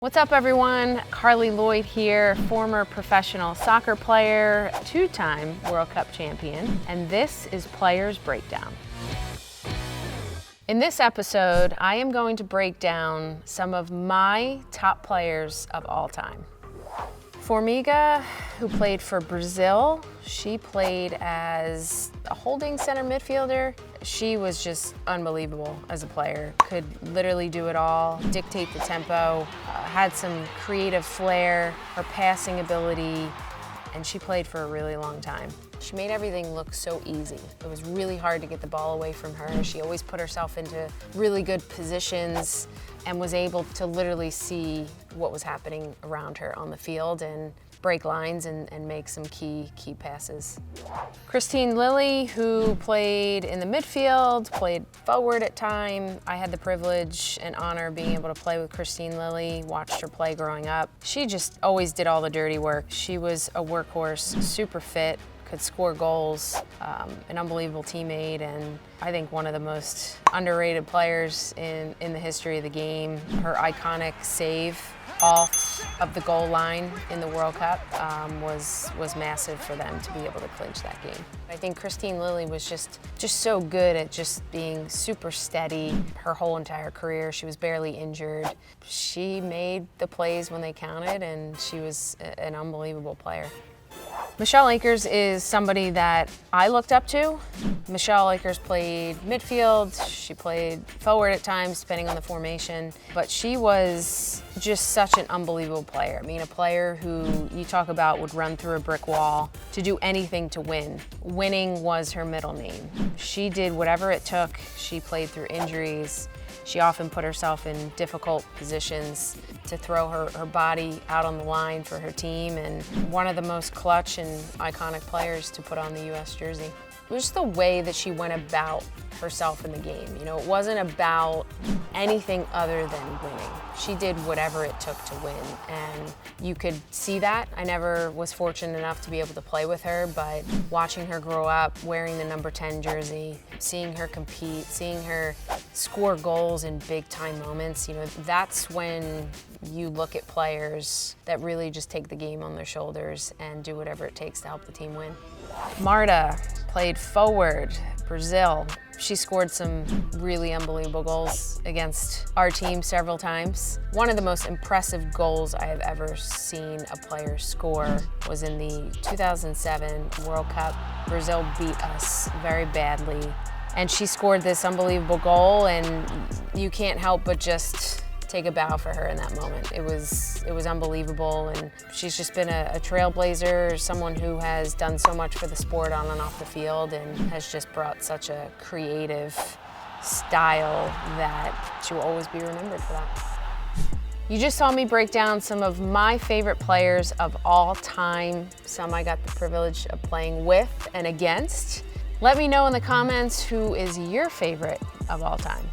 What's up, everyone? Carli Lloyd here, former professional soccer player, two-time World Cup champion, and this is Players Breakdown. In this episode, I am going to break down some of my top players of all time. Formiga, who played for Brazil, she played as a holding center midfielder. She was just unbelievable as a player. Could literally do it all, dictate the tempo, had some creative flair, her passing ability, and she played for a really long time. She made everything look so easy. It was really hard to get the ball away from her. She always put herself into really good positions and was able to literally see what was happening around her on the field and break lines and make some key passes. Lilly, who played in the midfield, played forward at time. I had the privilege and honor of being able to play with Lilly, watched her play growing up. She just always did all the dirty work. She was a workhorse, super fit, could score goals, an unbelievable teammate, and I think one of the most underrated players in the history of the game. Her iconic save off of the goal line in the World Cup was massive for them to be able to clinch that game. I think Lilly was just so good at just being super steady her whole entire career. She was barely injured. She made the plays when they counted, and she was an unbelievable player. Michelle Akers is somebody that I looked up to. Michelle Akers played midfield, she played forward at times, depending on the formation, but she was just such an unbelievable player. I mean, a player who you talk about would run through a brick wall to do anything to win. Winning was her middle name. She did whatever it took. She played through injuries. She often put herself in difficult positions to throw her body out on the line for her team, and one of the most clutch and iconic players to put on the U.S. jersey. It was just the way that she went about herself in the game. You know, it wasn't about anything other than winning. She did whatever it took to win, and you could see that. I never was fortunate enough to be able to play with her, but watching her grow up, wearing the number 10 jersey, seeing her compete, seeing her score goals in big time moments, you know, that's when you look at players that really just take the game on their shoulders and do whatever it takes to help the team win. Marta played forward, Brazil. She scored some really unbelievable goals against our team several times. One of the most impressive goals I have ever seen a player score was in the 2007 World Cup. Brazil beat us very badly, and she scored this unbelievable goal, and you can't help but just take a bow for her in that moment. It was unbelievable, and she's just been a trailblazer, someone who has done so much for the sport on and off the field, and has just brought such a creative style that she will always be remembered for that. You just saw me break down some of my favorite players of all time, some I got the privilege of playing with and against. Let me know in the comments who is your favorite of all time.